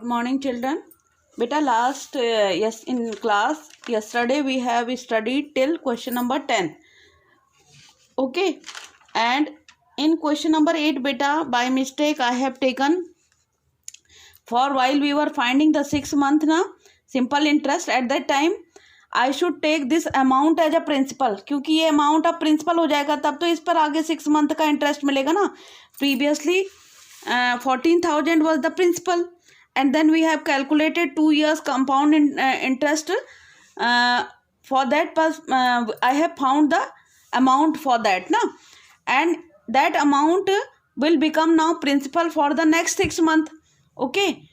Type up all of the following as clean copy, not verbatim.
Good morning, children. Beta, in class yesterday we have studied till question number 10. Okay, and in question number 8, beta, by mistake I have taken, for while we were finding the 6 month na simple interest, at that time I should take this amount as a principal, क्योंकि ये amount अब principal हो जाएगा तब तो इस पर आगे 6 month का interest मिलेगा ना. Previously 14,000 was the principal, and then we have calculated 2 years compound interest. For that I have found the amount for that na, and that amount will become now principal for the next 6 month. Okay,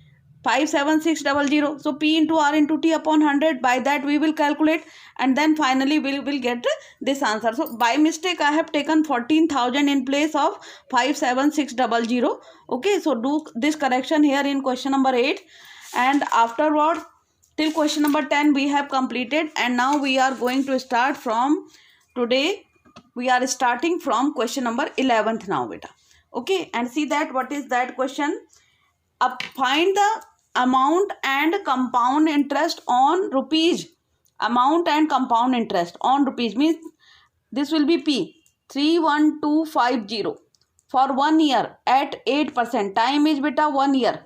57600. So P into R into T upon 100, by that we will calculate, and then finally we will get this answer. So by mistake I have taken 14,000 in place of 57600. Okay, so do this correction here in question number 8, and afterward till question number 10 we have completed, and now we are going to start from today. We are starting from question number 11th now, beta. Okay, and see that what is that question. Find the amount and compound interest on rupees. Amount and compound interest on rupees means this will be P 31250 for 1 year at 8%. Time is beta 1 year.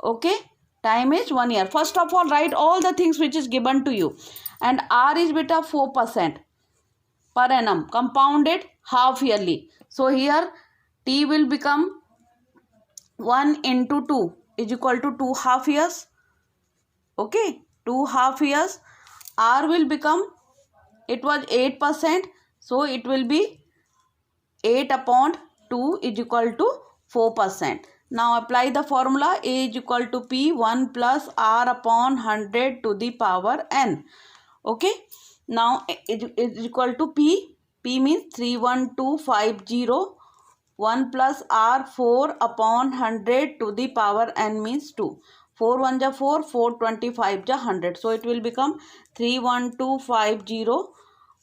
Okay, time is 1 year. First of all, write all the things which is given to you, and R is beta 4% per annum, compounded half yearly. So here T will become 1 into 2 is equal to 2 half years. Okay, 2 half years. R will become, it was 8%, so it will be 8 upon 2 is equal to 4%. Now apply the formula. A is equal to P 1 plus R upon 100 to the power n. Okay, now it is equal to P. P means 31250. 1 plus R 4 upon 100 to the power n means 2. 4 1 ja 4, 4 25 ja 100. So it will become 31250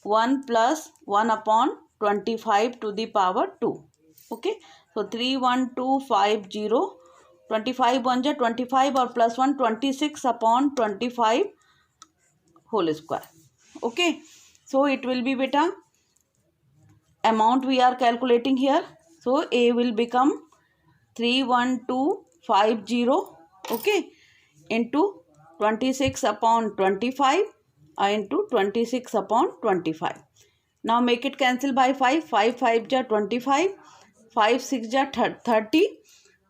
1 plus 1 upon 25 to the power 2. Okay, so 31250, 25 1 ja 25 or plus 1, 26 upon 25 whole square. Okay, so it will be beta amount we are calculating here. So A will become 31250, okay, into 26 upon 25 into 26 upon 25. Now make it cancel by 5. 5 5 ja 25, 5 6 ja 30,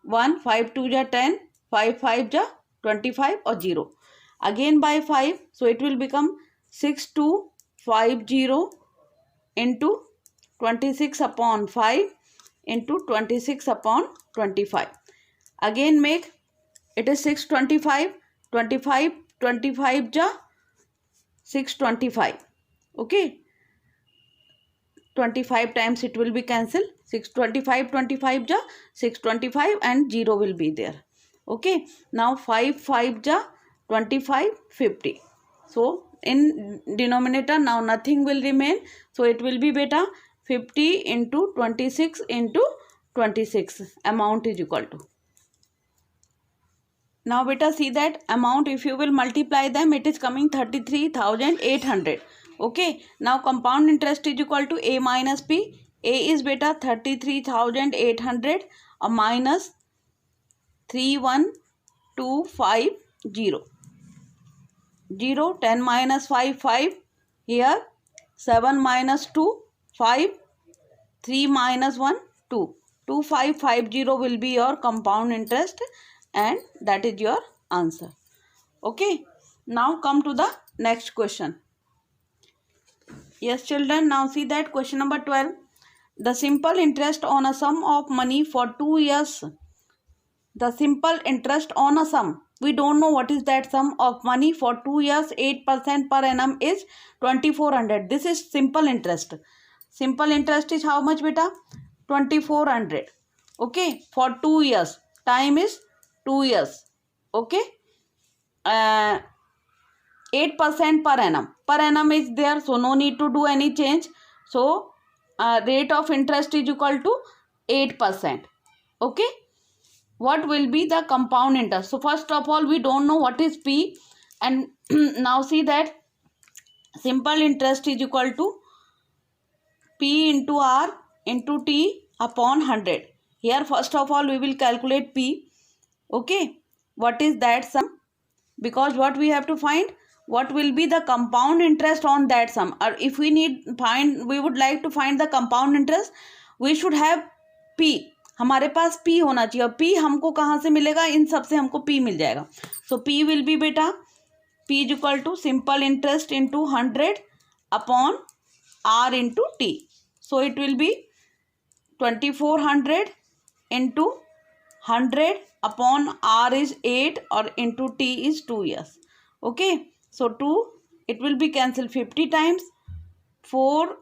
1 5 2 ja 10, 5 5 ja 25 or 0. Again by 5, so it will become 6250 into 26 upon 5 into 26 upon 25. Again make, it is 625, 25 25 ja 625. Okay, 25 times it will be cancelled. 625 25 ja 625 and 0 will be there. Okay, now 5 5 ja 25 50. So in denominator now nothing will remain, so it will be beta 50 into 26 into 26. Amount is equal to. Now beta see that amount, if you will multiply them, it is coming 33,800. Okay, now compound interest is equal to A minus P. A is beta 33,800 minus 31250. 0, 10 minus 5, 5. Here 7 minus 2, 5. 3 minus 1, 2. 2550 will be your compound interest, and that is your answer. Okay, now come to the next question. Yes children, now see that question number 12. The simple interest on a sum of money for 2 years. The simple interest on a sum, we don't know what is that sum of money for 2 years, 8% per annum is 2400. This is simple interest. Simple interest is how much beta? 2400. Okay, for 2 years. Time is 2 years. Okay, 8% per annum. Per annum is there, so no need to do any change. So rate of interest is equal to 8%. Okay, what will be the compound interest. So first of all, we don't know what is P, and now see that simple interest is equal to P into R into T upon 100. Here first of all we will calculate P. Okay, what is that sum? Because what we have to find, what will be the compound interest on that sum, or if we would like to find the compound interest, we should have P. हमारे पास P होना चाहिए, और P हमको कहाँ से मिलेगा, इन सब से हमको P मिल जाएगा. So P will be बेटा, P is equal to simple interest into 100 upon R into T. So it will be 2400 into 100 upon R is 8 or into T is 2 years. Okay, so 2, it will be cancelled 50 times. 4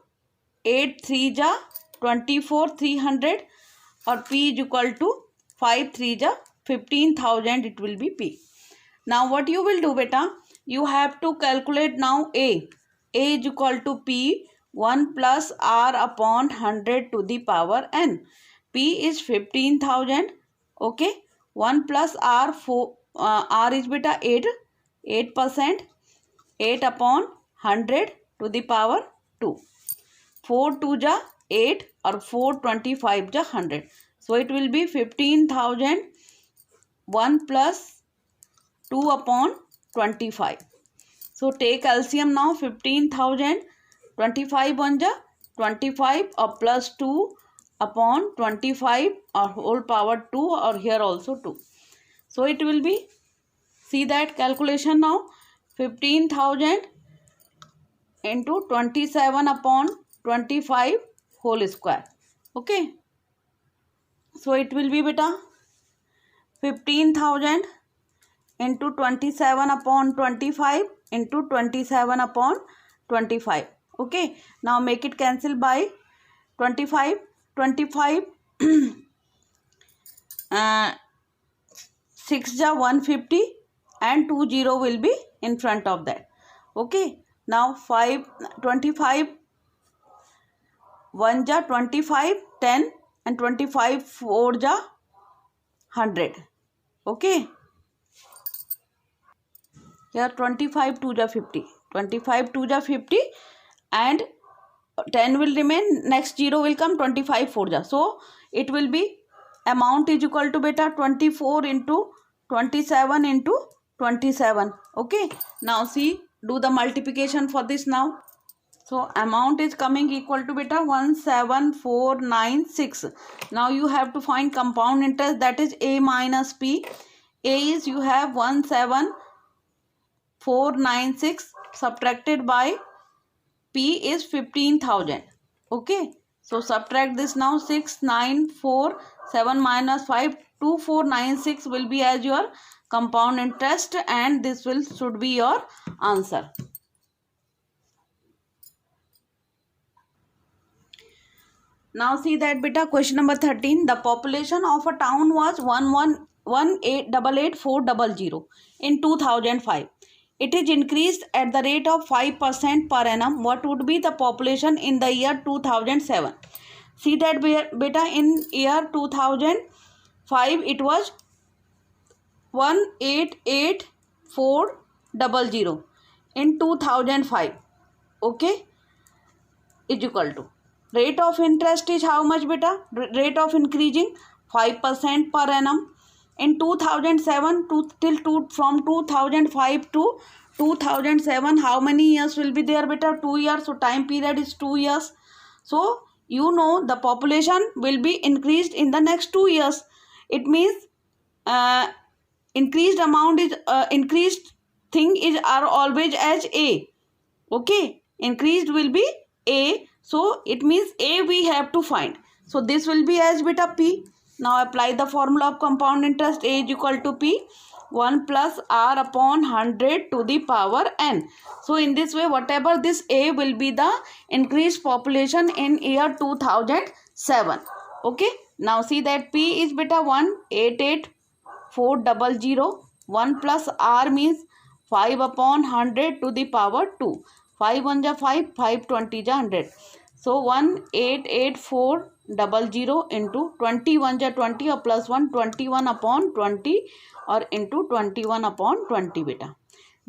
8 3 ja 24 300, or P is equal to 5 3 ja 15,000. It will be P. Now what you will do beta, you have to calculate now A. A is equal to P 1 plus R upon 100 to the power n. P is 15,000. Okay, 1 plus R, R is beta 8%, 8 upon 100 to the power 2. 4 2 ja 8 or 4 25 ja 100. So it will be 15,000 1 plus 2 upon 25. So take LCM now. 15,000 25 1 ja 25 or plus 2 upon 25 or whole power 2, or here also 2. So it will be, see that calculation now, 15,000 into 27 upon 25 whole square. Okay, so it will be beta 15,000 into 27 upon 25 into 27 upon 25. Okay, now make it cancel by 25 6 ja 150 and 2 0 will be in front of that. Okay, now 25 1 ja 25 10 and 25 4 ja 100. Okay, here 25 2 ja 50, 25 2 ja 50 and 10 will remain, next 0 will come, 25 4 ja. So it will be, amount is equal to beta 24 into 27 into 27. Okay, now see, do the multiplication for this now. So amount is coming equal to beta 17496. Now you have to find compound interest, that is A minus P. A is, you have 17496 subtracted by P is 15,000. Okay, so subtract this now. 6947 minus 5, 2496 will be as your compound interest, and this should be your answer. Now see that beta, question number 13. The population of a town was 1188400 in 2005. It is increased at the rate of 5% per annum. What would be the population in the year 2007? See that beta, in year 2005 it was 188,400 in 2005. Okay, is equal to, rate of interest is how much beta? Rate of increasing 5% per annum. In 2007 from 2005 to 2007, how many years will be there beta? 2 years. So time period is 2 years. So you know the population will be increased in the next 2 years. It means increased amount is increased thing is are always as A. Okay, increased will be A. So it means A we have to find. So this will be as beta P. Now apply the formula of compound interest. A is equal to P 1 plus R upon 100 to the power n. So in this way, whatever this A will be the increased population in year 2007. Okay, now see that P is beta 188,400. 1 plus R means 5 upon 100 to the power 2. 5 1 ja 5, 5 20 ja 100. So 188,400 00 into 21 जा 20 और plus 1 21/20 और into 21/20 बेटा.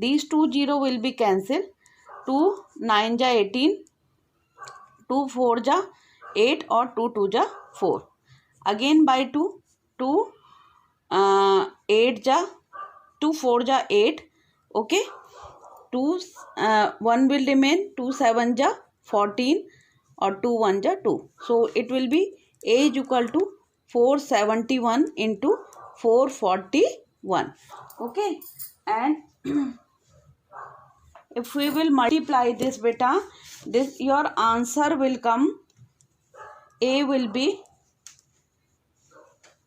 These 2 0 will be cancelled. 2 9 जा 18, 2 4 जा 8 और 2 2 जा 4. Again by 2 2 8 जा 2 4 जा 8. Okay. 2 1 will remain. 2 7 जा 14 और 2 1 जा 2. So it will be A is equal to 471 into 441. Okay. And if we will multiply this beta, this your answer will come. A will be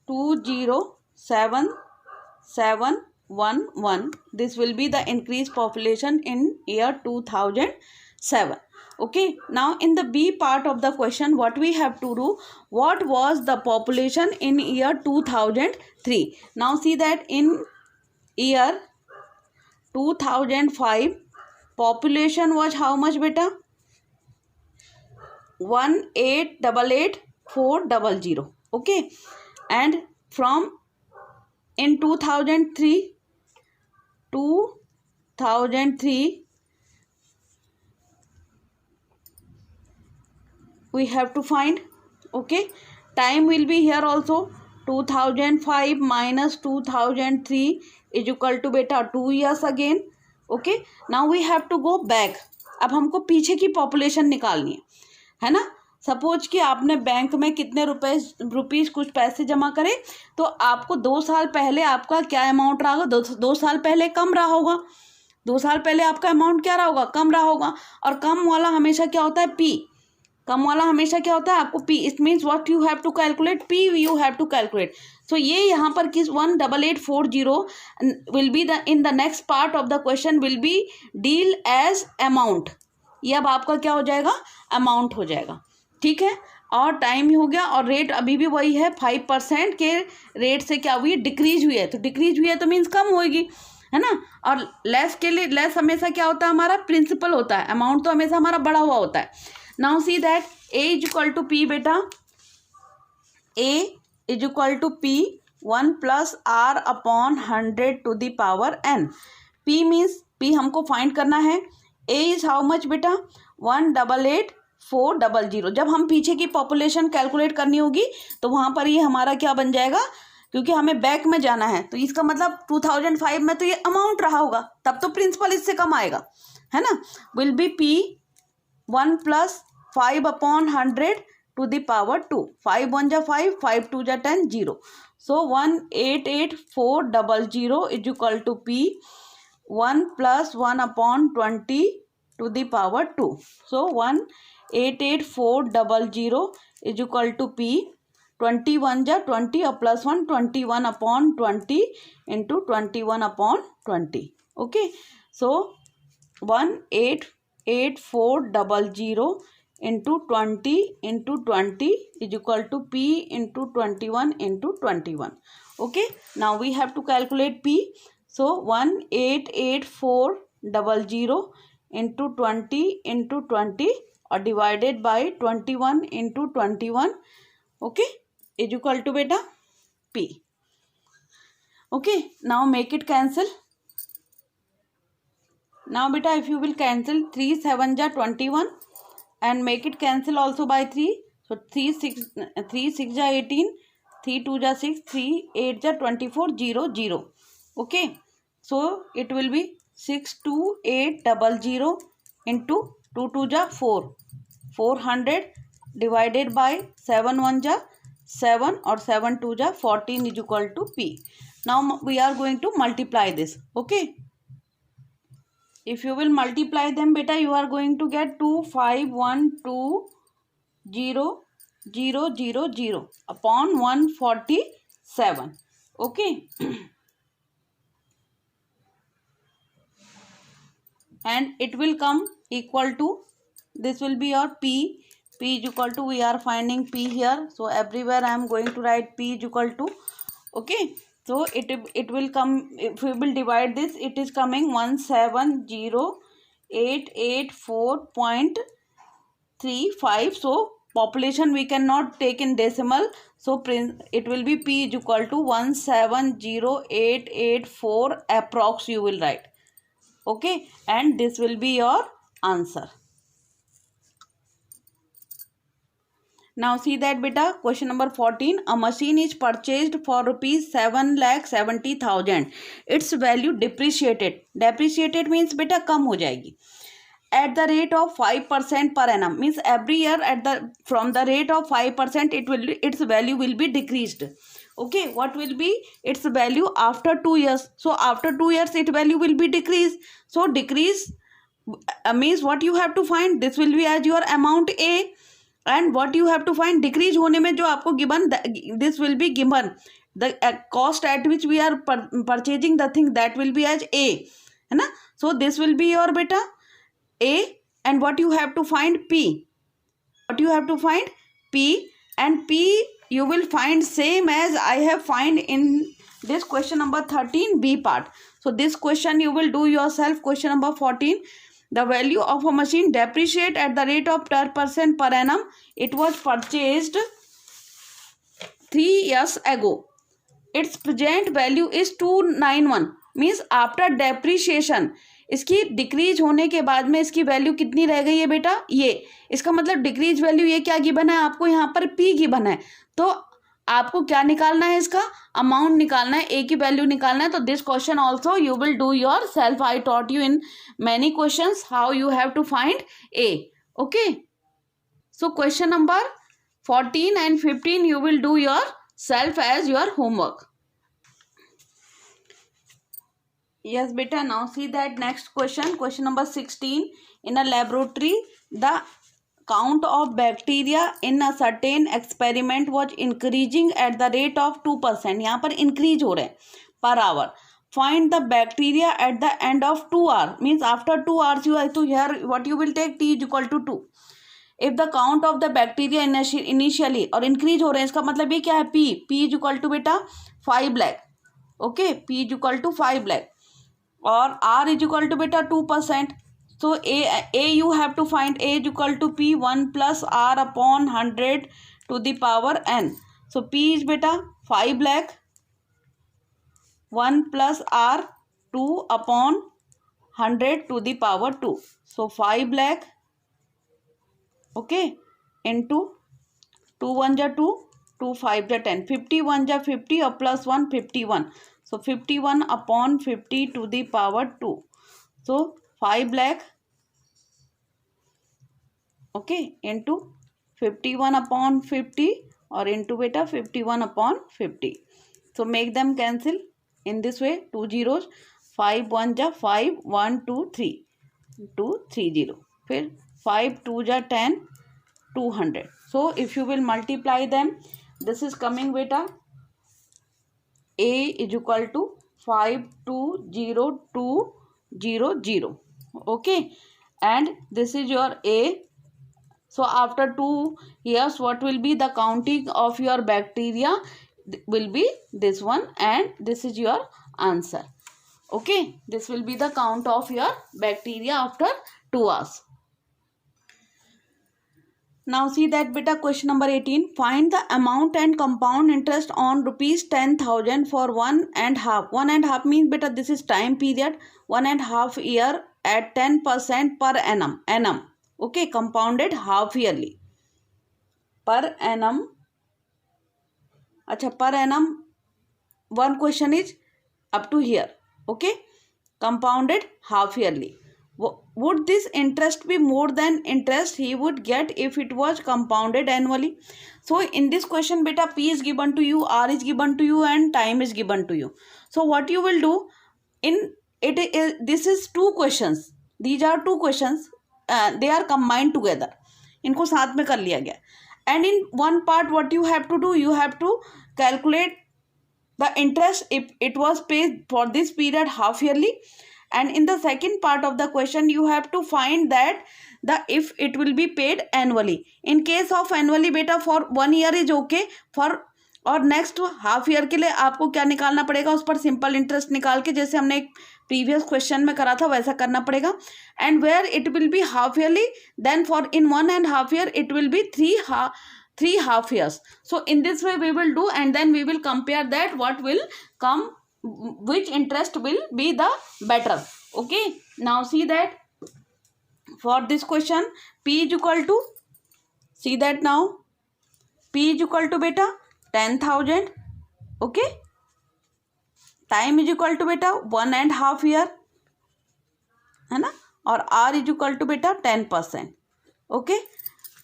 20711. This will be the increased population in year 2007. Okay, now in the B part of the question, what we have to do, what was the population in year 2003? Now see that in year 2005 population was how much beta? 1,888,400. Okay, and from in 2003 we have to find. Okay, time will be here also. 2005 minus 2003 is equal to beta 2 years again. Okay, now we have to go back. अब हमको पीछे की population निकालनी है ना. Suppose कि आपने bank में कितने रुपीस कुछ पैसे जमा करे, तो आपको 2 साल पहले आपका क्या अमाउंट रहा होगा? 2 साल पहले कम रहा होगा. 2 साल पहले आपका अमाउंट क्या रहा होगा? कम रहा होगा. और कम वाला हमेशा क्या होता है? पी. कम वाला हमेशा क्या होता है? आपको P. It means what you have to calculate? P you have to calculate. So ये यहाँ पर किस 18840 will be the in the next part of the question will be deal as amount. ये अब आपका क्या हो जाएगा? अमाउंट हो जाएगा. ठीक है, और टाइम ही हो गया, और रेट अभी भी वही है. 5% के रेट से क्या हुई? डिक्रीज हुई है. तो डिक्रीज हुई है तो मीन्स कम होएगी, है ना. और लेस के लिए लेस हमेशा क्या होता है? हमारा प्रिंसिपल होता है. अमाउंट तो हमेशा हमारा बढ़ा हुआ होता है. Now see that A is equal to P beta. A is equal to P 1 plus R upon 100 to the power n. P means P हमको फाइंड करना है. A इज हाउ मच बेटा? 188,400. जब हम पीछे की पॉपुलेशन कैलकुलेट करनी होगी तो वहाँ पर ये हमारा क्या बन जाएगा? क्योंकि हमें बैक में जाना है, तो इसका मतलब 2005 में तो ये अमाउंट रहा होगा, तब तो प्रिंसिपल इससे कम आएगा, है ना. Will be P 1 plus 5/100 to the power 2. 5 1 जा 5, 5 2 जा 10, 0. So 188,400 is equal to P 1 plus 1/20 to the power 2. So 188,400 is equal to P 21 जा 20 और plus 1 21/20 into 21/20. Okay, so 188,400 into 20 into 20 is equal to P into 21 into 21. Okay, now we have to calculate P. So 188,400 into 20 into 20 or divided by 21 into 21, okay, is equal to beta P. Okay, now make it cancel. Now beta if you will cancel 3 7 ja 21 and make it cancel also by 3. So 3 6 ja 18, 3 2 ja 6, 3 8 ja 24, 0 0. Okay, so it will be 62800 into 2 2 ja 4, 400 divided by 7 1 ja 7 or 7 2 ja 14 is equal to P. Now we are going to multiply this. Okay, if you will multiply them beta, you are going to get 25120,000 upon 147. Okay. And it will come equal to, this will be your P. P is equal to, we are finding P here, so everywhere I am going to write P is equal to. Okay, so it will come, if we will divide this, it is coming 170,884.35. So population we cannot take in decimal, so it will be P is equal to 170884 approx you will write. Okay, and this will be your answer. Now see that beta, question number 14. A machine is purchased for rupees 7,70,000. Its value depreciated. Depreciated means beta कम हो जाएगी. At the rate of 5% per annum, means every year from the rate of 5% its value will be decreased. Okay, what will be its value after 2 years? So after 2 years its value will be decreased. So decrease means what you have to find, this will be as your amount A, and what you have to find, decrease होने में जो आपको given, this will be given the cost at which we are purchasing the thing, that will be as A, है ना. So this will be your beta A, and what you have to find, P. What you have to find, P, and P you will find same as I have find in this question number 13 B part. So this question you will do yourself. Question number 14. The value of a machine depreciate at the rate of 10% per annum. It was purchased 3 years ago. Its present value is 291. Means after depreciation, इसकी decrease होने के बाद में इसकी value कितनी रह गई है बेटा, ये. इसका मतलब डिक्रीज वैल्यू ये क्या गिवन है आपको, यहाँ पर पी गिवन है. तो आपको क्या निकालना है, इसका अमाउंट निकालना है, ए की वैल्यू निकालना है. तो this question also you will do yourself. I taught you in many questions how you have to find A. Okay, so question number 14 and 15 you will do your self as your homework. Yes beta, now see that next question, question number 16. In a laboratory, the count of bacteria in a certain experiment was increasing at the rate of 2%. यहाँ पर increase हो रहे हैं per hour. Find the bacteria at the end of 2 hours. Means after 2 hours you have to, here what you will take, T is equal to 2. If the count of the bacteria initially और increase हो रहे हैं, इसका मतलब ये क्या है, P. P is equal to बेटा 5 lakh. Okay, P is equal to 5 lakh. और R is equal to बेटा 2%. So A you have to find. A is equal to P 1 plus R upon 100 to the power n. So P is बेटा 5 lakh, 1 plus R 2 upon 100 to the power 2. So 5 lakh, okay, into 2 1 ja 2, 2 5 ja 10, 51 ja 50 or plus 1 51. So 51 upon 50 to the power 2. So 5 lakh, okay, into 51 upon 50 or into beta 51 upon 50. So make them cancel in this way, 2 zeros, 5 1 ja 5, 1 2 3, 2 3 0. फिर 5 2 ja 10, 200. So if you will multiply them, this is coming beta, A is equal to 520200. Okay, and this is your A. So after 2 years, what will be the counting of your bacteria, will be this one, and this is your answer. Okay, this will be the count of your bacteria after 2 hours. Now see that beta, question number 18. Find the amount and compound interest on rupees 10,000 for 1.5. 1.5 means beta this is time period, 1.5 year at 10% per annum. Annum. Okay, compounded half yearly. Per annum. Acha, per annum. One question is up to here. Okay, compounded half yearly. Would this interest be more than interest he would get if it was compounded annually? So in this question beta, P is given to you, R is given to you, and time is given to you. So what you will do, in it is, this is 2 questions. These are 2 questions. They are combined together. इनको साथ में कर लिया गया. And in one part what you have to do, you have to calculate the interest if it was paid for this period half yearly. And in the second part of the question, you have to find that if it will be paid annually. In case of annually beta, for 1 year is okay. For और next half year के लिए आपको क्या निकालना पड़ेगा, उस पर simple interest निकाल के, जैसे हमने एक प्रीवियस क्वेश्चन में करा था वैसा करना पड़ेगा. And where it will be half yearly, then for in 1.5 year it will be 3 half years. So in this way we will do, and then we will compare that what will come, which interest will be the better. Okay, now see that for this question P is equal to, see that now P is equal to beta 10,000. Okay, time is equal to beta 1.5 year है ना, और R is equal to बेटा 10%. Okay,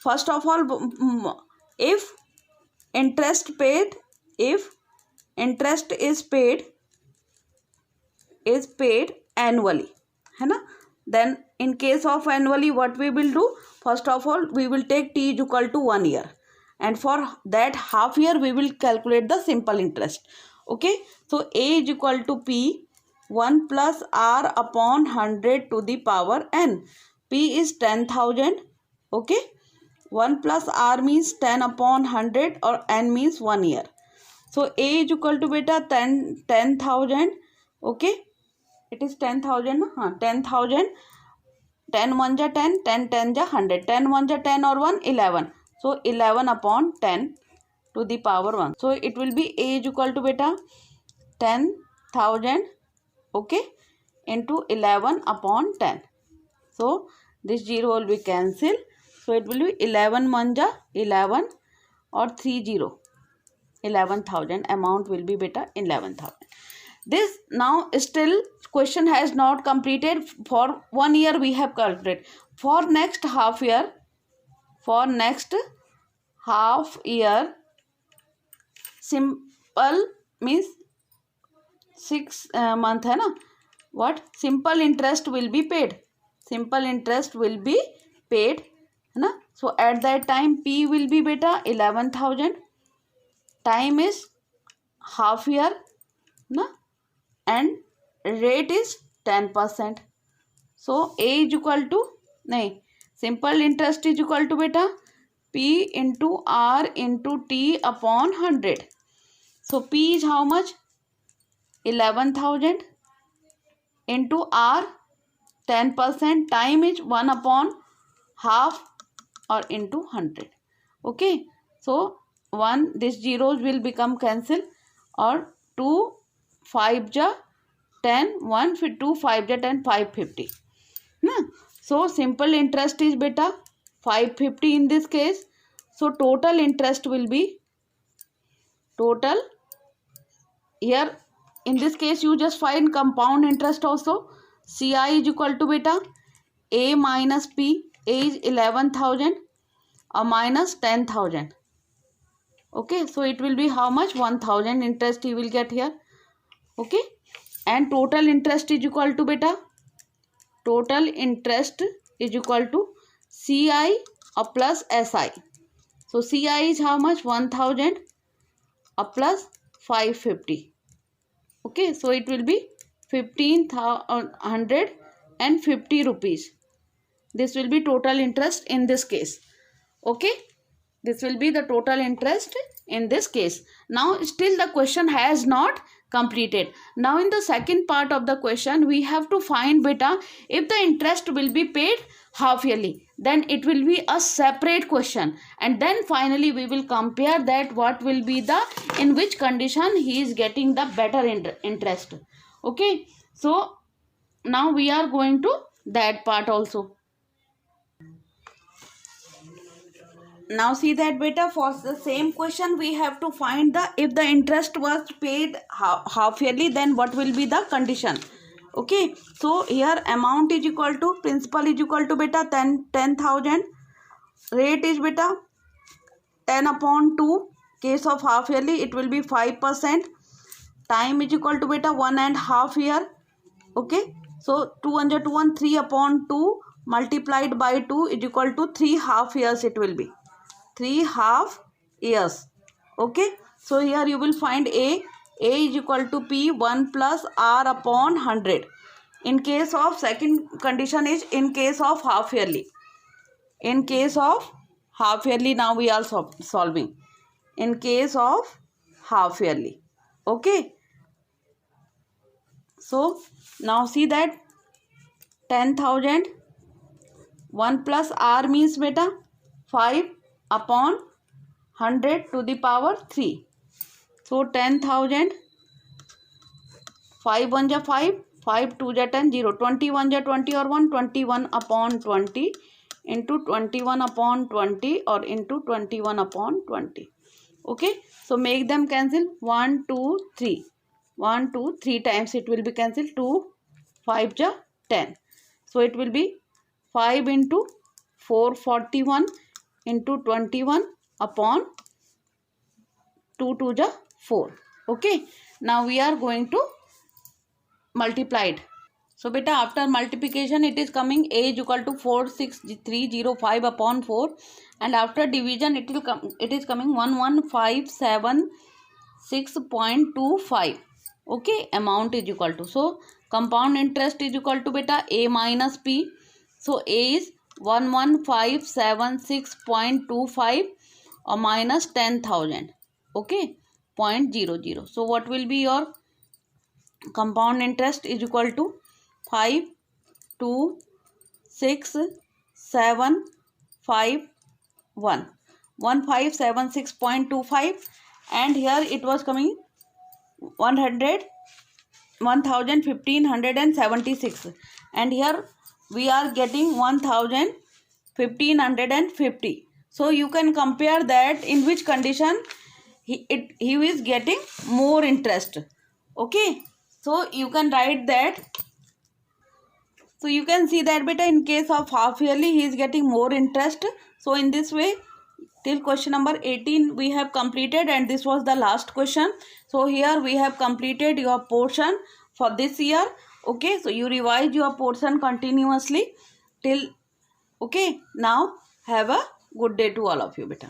first of all if interest paid, if interest is paid annually, है ना, then in case of annually what we will do, first of all we will take T is equal to 1 year, and for that half year we will calculate the simple interest. Okay, so A is equal to P 1 plus R upon 100 to the power n. P is 10,000. Okay, 1 plus R means 10 upon 100 or n means 1 year. So A is equal to beta 10,000. Okay, it is 10,000. 10,000. 10 1 ja 10, 10 10 ja 100, 10 1 ja 10 or 1 11. So 11 upon 10 to the power 1. So it will be A is equal to beta 10,000. Okay, into 11 upon 10. So this 0 will be cancelled. So it will be 11 1 ja 11 or 30, 11,000. Amount will be beta 11,000. This now still question has not completed. For 1 year we have calculated. For next half year, simple means 6 month है ना, what simple interest will be paid, है ना. So at that time P will be beta 11,000, time is half year ना, and rate is 10%. So A is equal to, नहीं, simple interest is equal to beta P into R into T upon 100. So P is how much, 11,000 into R 10%, time is 1 upon half or into 100. Okay, so 1, this zeros will become cancel, or 2 5 ja 10, 1 2 5 ja 10, 550 na. So simple interest is beta 550 in this case. So total interest will be, total here in this case you just find compound interest also. CI is equal to beta A minus P. A is 11,000 or minus 10,000. Okay, so it will be how much, 1,000 interest you will get here. Okay, and total interest is equal to beta, total interest is equal to CI or plus SI. So CI is how much, 1,000 or plus 550. Okay, so it will be 1,550 rupees. This will be total interest in this case. Okay, this will be the total interest in this case. Now still the question has not completed. Now in the second part of the question we have to find beta, if the interest will be paid half yearly, then it will be a separate question, and then finally we will compare that what will be the, in which condition he is getting the better interest. Okay, so now we are going to that part also. Now see that beta, for the same question we have to find the, if the interest was paid half yearly, then what will be the condition. Okay, so here amount is equal to, principal is equal to beta 10,000, rate is beta 10 upon 2, case of half yearly it will be 5%, time is equal to beta 1.5 year. Okay, so 2 1 2 1, 3 upon 2 multiplied by 2 is equal to 3 half years, it will be 3 half years. Okay, so here you will find A is equal to P 1 plus R upon 100. In case of, second condition is in case of half yearly. Now we are solving. In case of half yearly. Okay. So now see that 10,000 1 plus r means beta 5 upon 100 to the power 3. So 10,000 5 1 ja 5, 5 2 ja 10, 0, 21 ja 20 or 1, 21 upon 20 into 21 upon 20 or into 21 upon 20. Okay, so make them cancel. 1 2 3, 1 2 3 times it will be cancelled. 2 5 ja 10, so it will be 5 into 441 into 21 upon 2 2 ja 4. Okay, now we are going to multiply it. So beta, after multiplication it is coming a is equal to 46305 upon 4, and after division it will come, it is coming 11576.25. okay, amount is equal to, so compound interest is equal to beta a minus p. So a is 11576.25 or minus 10,000. okay, 0.00. so what will be your compound interest is equal to 5 2 6 7 5 1 1576.25, and here it was coming 1576, and here we are getting 1550. so you can compare that in which condition he is getting more interest. okay, so you can write that. So you can see that beta, in case of half yearly he is getting more interest. So in this way till question number 18 we have completed, and this was the last question. So here we have completed your portion for this year. okay, so you revise your portion continuously till. okay, now have a good day to all of you beta.